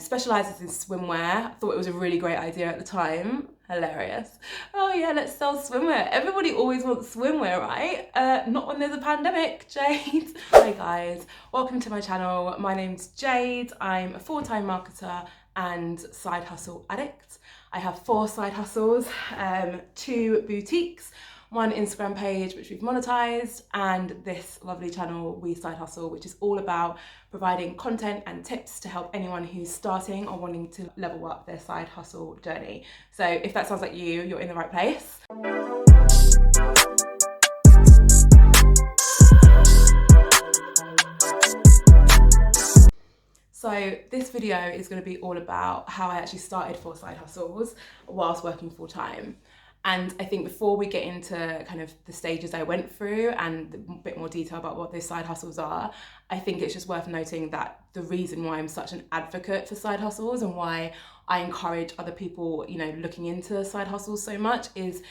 specialises in swimwear. I thought it was a really great idea at the time. Hilarious. Oh yeah, let's sell swimwear. Everybody always wants swimwear, right? Not when there's a pandemic, Jade. Hi guys, welcome to my channel. My name's Jade. I'm a full-time marketer and side hustle addict. I have 4 side hustles, 2 boutiques, 1 Instagram page which we've monetized, and this lovely channel, We Side Hustle, which is all about providing content and tips to help anyone who's starting or wanting to level up their side hustle journey. So if that sounds like you, you're in the right place. So this video is going to be all about how I actually started 4 side hustles whilst working full time. And I think before we get into kind of the stages I went through and a bit more detail about what those side hustles are, I think it's just worth noting that the reason why I'm such an advocate for side hustles and why I encourage other people, looking into side hustles so much is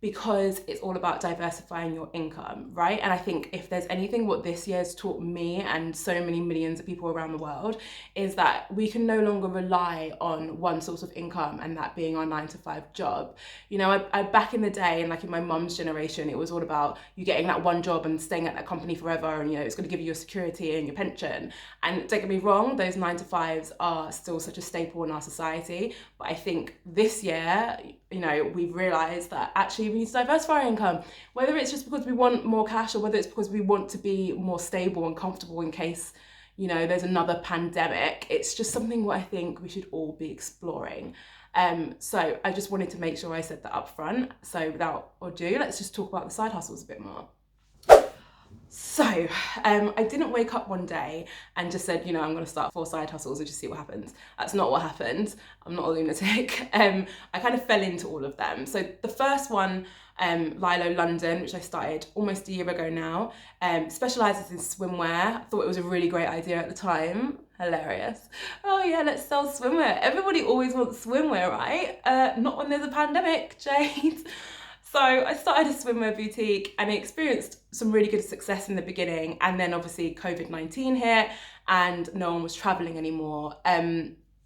because it's all about diversifying your income, right? And I think if there's anything what this year's taught me and so many millions of people around the world is that we can no longer rely on one source of income and that being our 9-to-5 job. I back in the day and like in my mum's generation, it was all about you getting that one job and staying at that company forever and it's going to give you your security and your pension. And don't get me wrong, those 9-to-5s are still such a staple in our society. But I think this year, we've realised that actually we need to diversify our income, whether it's just because we want more cash or whether it's because we want to be more stable and comfortable in case, there's another pandemic. It's just something what I think we should all be exploring. So I just wanted to make sure I said that up front. So without ado, let's just talk about the side hustles a bit more. So I didn't wake up one day and just said, I'm going to start 4 side hustles and just see what happens. That's not what happened. I'm not a lunatic. I kind of fell into all of them. So the first one, Lilo London, which I started almost a year ago now, specialises in swimwear. I thought it was a really great idea at the time. Hilarious. Oh yeah, let's sell swimwear. Everybody always wants swimwear, right? Not when there's a pandemic, Jade. So I started a swimwear boutique and I experienced some really good success in the beginning, and then obviously COVID-19 hit and no one was traveling anymore,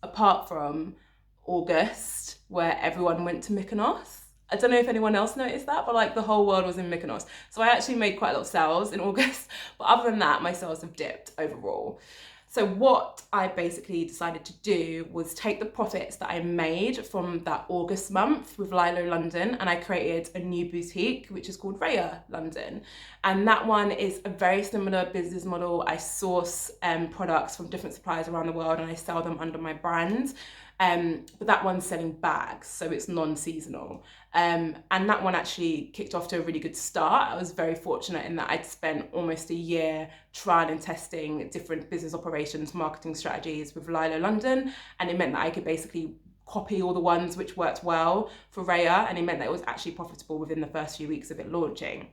apart from August where everyone went to Mykonos. I don't know if anyone else noticed that, but like the whole world was in Mykonos. So I actually made quite a lot of sales in August, but other than that, my sales have dipped overall. So what I basically decided to do was take the profits that I made from that August month with Lilo London, and I created a new boutique, which is called Raya London. And that one is a very similar business model. I source products from different suppliers around the world and I sell them under my brand. But that one's selling bags, so it's non-seasonal. And that one actually kicked off to a really good start. I was very fortunate in that I'd spent almost a year trial and testing different business operations, marketing strategies with Lilo London. And it meant that I could basically copy all the ones which worked well for Raya. And it meant that it was actually profitable within the first few weeks of it launching.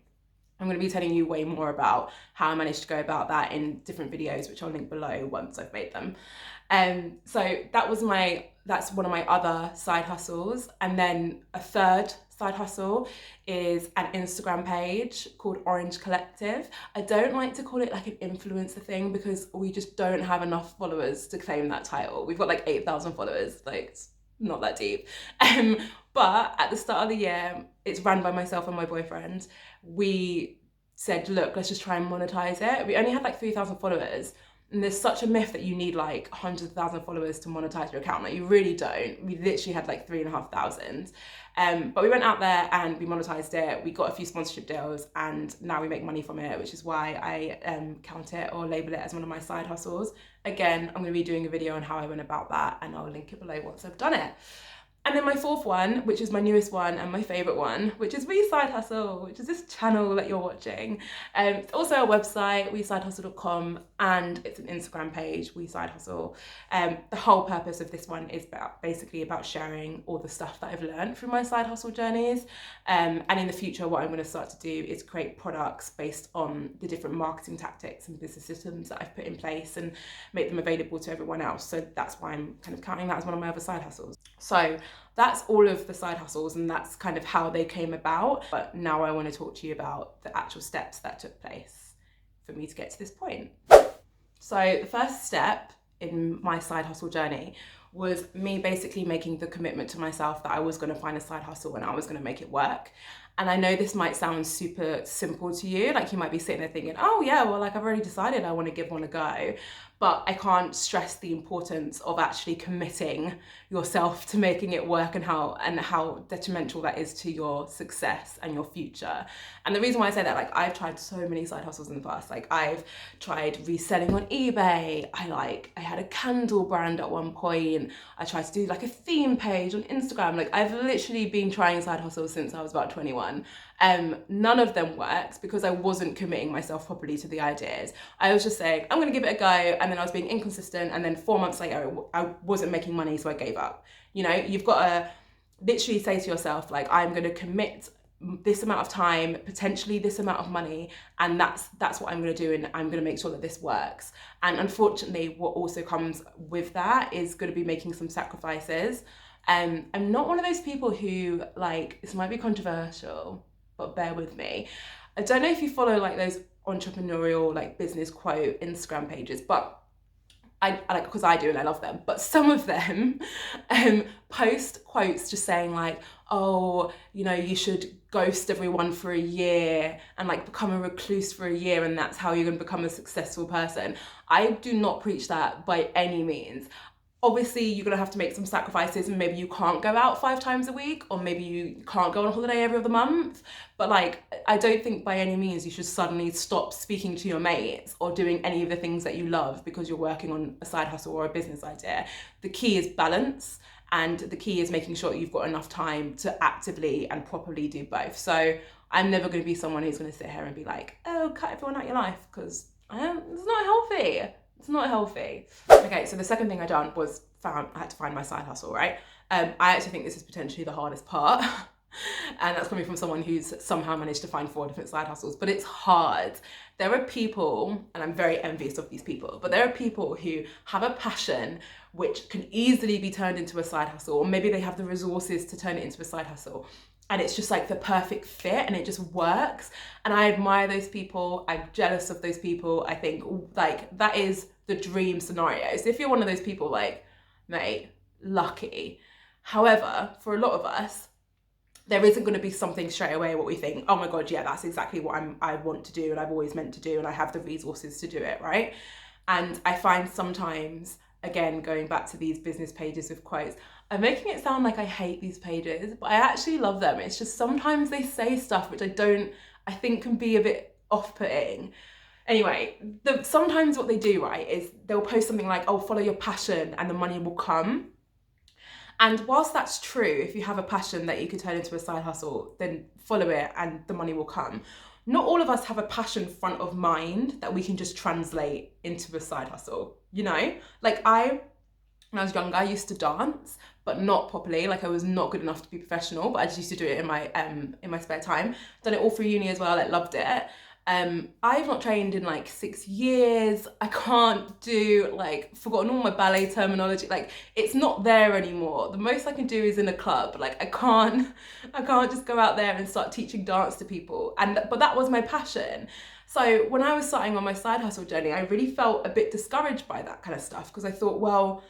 I'm going to be telling you way more about how I managed to go about that in different videos, which I'll link below once I've made them. So that's one of my other side hustles. And then a third side hustle is an Instagram page called Orange Collective. I don't like to call it like an influencer thing because we just don't have enough followers to claim that title. We've got like 8,000 followers, like it's not that deep. But at the start of the year, it's run by myself and my boyfriend. We said, look, let's just try and monetize it. We only had like 3,000 followers. And there's such a myth that you need like hundreds of thousands of followers to monetize your account. Like you really don't. We literally had like 3,500. But we went out there and we monetized it. We got a few sponsorship deals and now we make money from it, which is why I count it or label it as one of my side hustles. Again, I'm going to be doing a video on how I went about that and I'll link it below once I've done it. And then my fourth one, which is my newest one and my favorite one, which is We Side Hustle, which is this channel that you're watching. It's also a website, wesidehustle.com, and it's an Instagram page, We Side Hustle. The whole purpose of this one is basically about sharing all the stuff that I've learned through my side hustle journeys. And in the future, what I'm going to start to do is create products based on the different marketing tactics and business systems that I've put in place and make them available to everyone else. So that's why I'm kind of counting that as one of my other side hustles. So that's all of the side hustles and that's kind of how they came about. But now I want to talk to you about the actual steps that took place for me to get to this point. So the first step in my side hustle journey was me basically making the commitment to myself that I was going to find a side hustle and I was going to make it work. And I know this might sound super simple to you, like you might be sitting there thinking, oh yeah, well, like I've already decided I want to give one a go. But I can't stress the importance of actually committing yourself to making it work, and how detrimental that is to your success and your future. And the reason why I say that, like I've tried so many side hustles in the past. Like I've tried reselling on eBay. I had a candle brand at one point. I tried to do like a theme page on Instagram. Like I've literally been trying side hustles since I was about 21. None of them worked because I wasn't committing myself properly to the ideas. I was just saying, I'm gonna give it a go, and then I was being inconsistent, and then 4 months later, I wasn't making money, so I gave up. You know, you've got to literally say to yourself, like, I'm gonna commit this amount of time, potentially this amount of money, and that's what I'm gonna do, and I'm gonna make sure that this works. And unfortunately, what also comes with that is gonna be making some sacrifices. I'm not one of those people who, like, this might be controversial, but bear with me. I don't know if you follow like those entrepreneurial, like business quote Instagram pages, but I like, because I do and I love them, but some of them post quotes just saying like, oh, you know, you should ghost everyone for a year and like become a recluse for a year, and that's how you're going to become a successful person. I do not preach that by any means. Obviously, you're going to have to make some sacrifices, and maybe you can't go out 5 times a week, or maybe you can't go on holiday every other month. But like, I don't think by any means you should suddenly stop speaking to your mates or doing any of the things that you love because you're working on a side hustle or a business idea. The key is balance, and the key is making sure that you've got enough time to actively and properly do both. So I'm never going to be someone who's going to sit here and be like, oh, cut everyone out your life, because it's not healthy. It's not healthy. Okay, so the second thing I done was I had to find my side hustle, right? I actually think this is potentially the hardest part. And that's coming from someone who's somehow managed to find 4 different side hustles, but it's hard. There are people, and I'm very envious of these people, but there are people who have a passion which can easily be turned into a side hustle, or maybe they have the resources to turn it into a side hustle. And it's just like the perfect fit, and it just works. And I admire those people. I'm jealous of those people. I think like that is the dream scenario. So if you're one of those people, like, mate, lucky. However, for a lot of us, there isn't going to be something straight away what we think, oh my God, yeah, that's exactly what I want to do and I've always meant to do and I have the resources to do it, right? And I find sometimes, again, going back to these business pages with quotes, I'm making it sound like I hate these pages, but I actually love them. It's just sometimes they say stuff which I think can be a bit off-putting. Anyway, sometimes what they do, right, is they'll post something like, oh, follow your passion and the money will come. And whilst that's true, if you have a passion that you could turn into a side hustle, then follow it and the money will come. Not all of us have a passion front of mind that we can just translate into a side hustle, you know? Like when I was younger, I used to dance, but not properly. Like I was not good enough to be professional, but I just used to do it in my spare time. Done it all through uni as well, like loved it. I've not trained in like 6 years. I can't do, like, forgotten all my ballet terminology. Like, it's not there anymore. The most I can do is in a club. Like, I can't just go out there and start teaching dance to people. But that was my passion. So when I was starting on my side hustle journey, I really felt a bit discouraged by that kind of stuff, because I thought, well,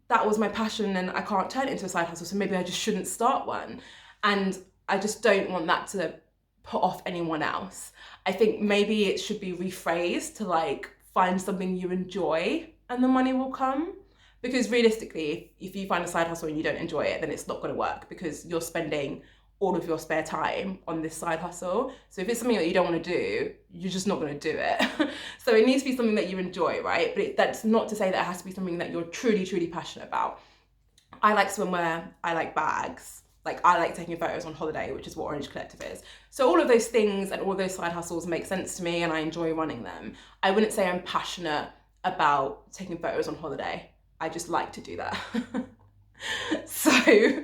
that was my passion and I can't turn it into a side hustle, so maybe I just shouldn't start one. And I just don't want that to put off anyone else. I think maybe it should be rephrased to like, find something you enjoy and the money will come. Because realistically, if you find a side hustle and you don't enjoy it, then it's not going to work, because you're spending all of your spare time on this side hustle. So if it's something that you don't want to do, you're just not going to do it. So it needs to be something that you enjoy, right? But that's not to say that it has to be something that you're truly, truly passionate about. I like swimwear, I like bags, like I like taking photos on holiday, which is what Orange Collective is. So all of those things and all of those side hustles make sense to me and I enjoy running them. I wouldn't say I'm passionate about taking photos on holiday. I just like to do that. So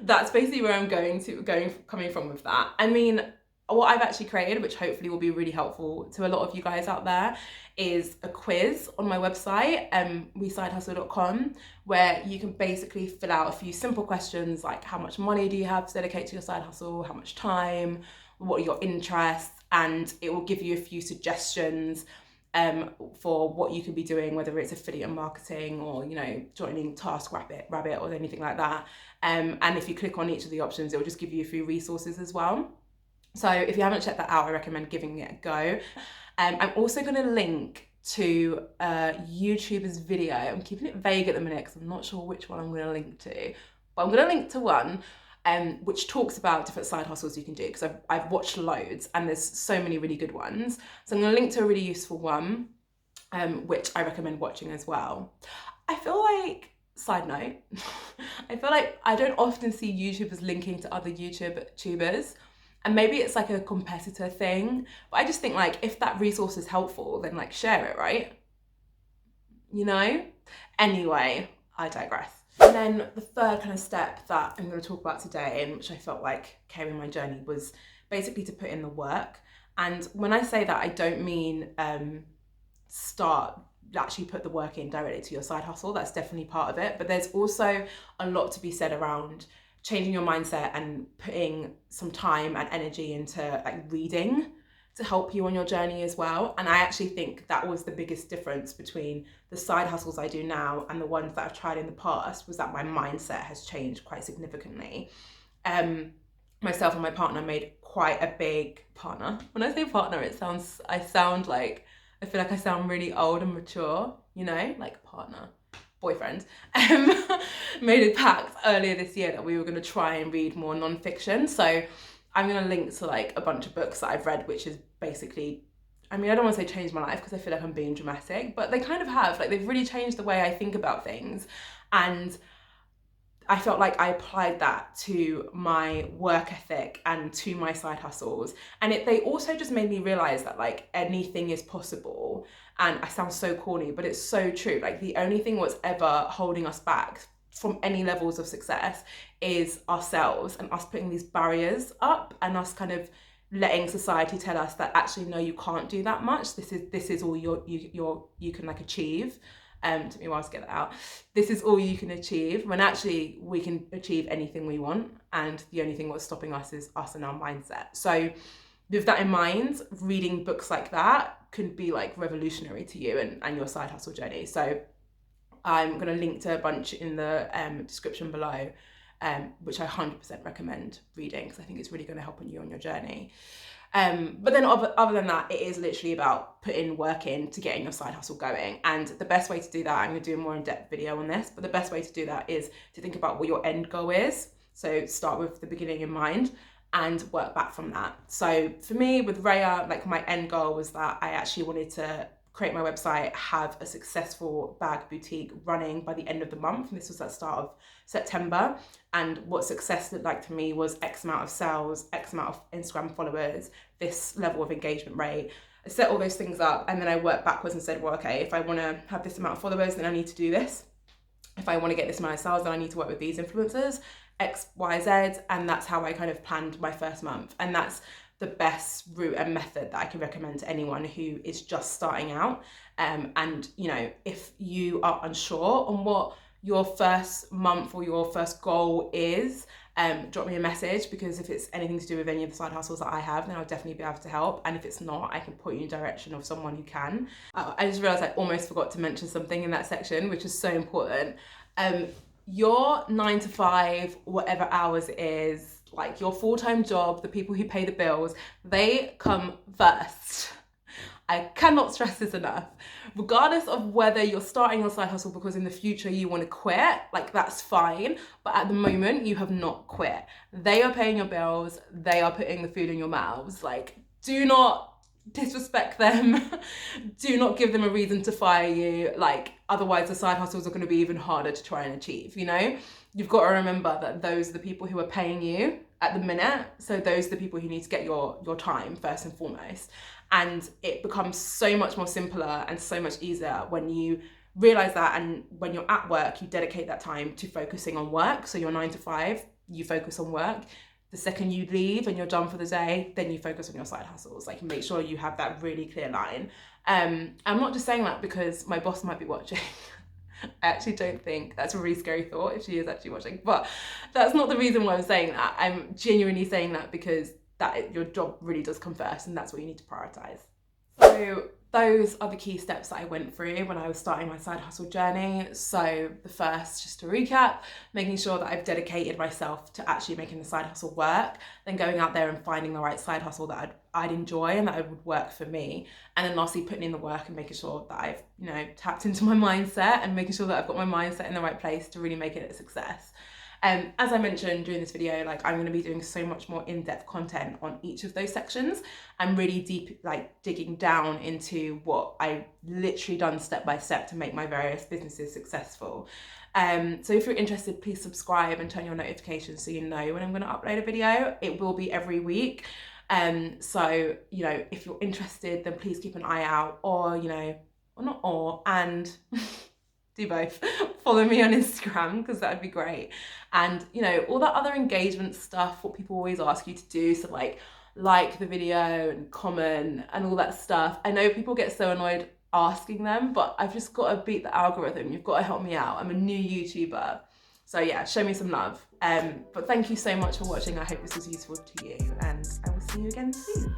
that's basically where I'm coming from with that. I mean, what I've actually created, which hopefully will be really helpful to a lot of you guys out there, is a quiz on my website, wesidehustle.com, where you can basically fill out a few simple questions like how much money do you have to dedicate to your side hustle, how much time, what are your interests, and it will give you a few suggestions for what you could be doing, whether it's affiliate marketing or, you know, joining TaskRabbit or anything like that. And if you click on each of the options, it will just give you a few resources as well. So if you haven't checked that out, I recommend giving it a go. I'm also going to link to a YouTuber's video. I'm keeping it vague at the minute because I'm not sure which one I'm going to link to, but I'm going to link to one which talks about different side hustles you can do, because I've watched loads and there's so many really good ones. So I'm going to link to a really useful one, which I recommend watching as well. I feel like, side note, I feel like I don't often see YouTubers linking to other YouTubers. And maybe it's like a competitor thing, but I just think like if that resource is helpful, then like share it, right? You know? Anyway, I digress. And then the third kind of step that I'm going to talk about today, and which I felt like came in my journey, was basically to put in the work. And when I say that, I don't mean actually put the work in directly to your side hustle. That's definitely part of it. But there's also a lot to be said around changing your mindset and putting some time and energy into like reading to help you on your journey as well. And I actually think that was the biggest difference between the side hustles I do now and the ones that I've tried in the past, was that my mindset has changed quite significantly. Myself and my partner made quite a big partner. When I say partner, I feel like I sound really old and mature, you know, like partner, boyfriend. Made a pact earlier this year that we were going to try and read more non-fiction. So I'm going to link to like a bunch of books that I've read, which is basically, I mean, I don't want to say changed my life because I feel like I'm being dramatic, but they kind of have, like, they've really changed the way I think about things. And I felt like I applied that to my work ethic and to my side hustles. And they also just made me realize that like anything is possible. And I sound so corny, but it's so true. Like the only thing what's ever holding us back from any levels of success is ourselves, and us putting these barriers up and us kind of letting society tell us that actually, no, you can't do that much. This is all you can like achieve. Took me a while to get that out. This is all you can achieve, when actually we can achieve anything we want, and the only thing what's stopping us is us and our mindset. So with that in mind, reading books like that could be like revolutionary to you and your side hustle journey. So I'm going to link to a bunch in the description below, which I 100% recommend reading, because I think it's really going to help you on your journey. But then other than that, it is literally about putting work in to getting your side hustle going. And the best way to do that, I'm going to do a more in-depth video on this, but the best way to do that is to think about what your end goal is. So start with the beginning in mind and work back from that. So for me with Raya, like my end goal was that I actually wanted to create my website, have a successful bag boutique running by the end of the month. And this was at the start of September. And what success looked like to me was X amount of sales, X amount of Instagram followers, this level of engagement rate. I set all those things up, and then I worked backwards and said, well, okay, if I want to have this amount of followers, then I need to do this. If I want to get this amount of sales, then I need to work with these influencers, X, Y, Z. And that's how I kind of planned my first month. And that's the best route and method that I can recommend to anyone who is just starting out. And, you know, if you are unsure on what your first month or your first goal is, drop me a message, because if it's anything to do with any of the side hustles that I have, then I'll definitely be able to help. And if it's not, I can point you in the direction of someone who can. I just realized I almost forgot to mention something in that section, which is so important. Your 9 to 5, whatever hours it is, like your full-time job, the people who pay the bills, they come first. I cannot stress this enough. Regardless of whether you're starting your side hustle because in the future you want to quit, like that's fine. But at the moment you have not quit. They are paying your bills. They are putting the food in your mouths. Like, do not disrespect them. Do not give them a reason to fire you. Like, otherwise the side hustles are going to be even harder to try and achieve, you know? You've got to remember that those are the people who are paying you at the minute. So those are the people who need to get your time first and foremost. And it becomes so much more simpler and so much easier when you realize that, and when you're at work, you dedicate that time to focusing on work. So you're 9 to 5, you focus on work. The second you leave and you're done for the day, then you focus on your side hustles. Like, make sure you have that really clear line. I'm not just saying that because my boss might be watching. I actually don't think, that's a really scary thought if she is actually watching, but that's not the reason why I'm saying that. I'm genuinely saying that because that your job really does come first, and that's what you need to prioritize. So those are the key steps that I went through when I was starting my side hustle journey. So the first, just to recap, making sure that I've dedicated myself to actually making the side hustle work, then going out there and finding the right side hustle that I'd enjoy and that would work for me. And then lastly, putting in the work and making sure that I've, tapped into my mindset and making sure that I've got my mindset in the right place to really make it a success. As I mentioned during this video, like I'm going to be doing so much more in-depth content on each of those sections. I'm really deep, like digging down into what I literally done step by step to make my various businesses successful. So if you're interested, please subscribe and turn your notifications so you know when I'm going to upload a video. It will be every week. So, if you're interested, then please keep an eye out, and do both. Follow me on Instagram because that would be great. And all that other engagement stuff, what people always ask you to do, so like the video and comment and all that stuff. I know people get so annoyed asking them, but I've just got to beat the algorithm. You've got to help me out. I'm a new YouTuber. So yeah, show me some love. But thank you so much for watching. I hope this was useful to you, and I will see you again soon.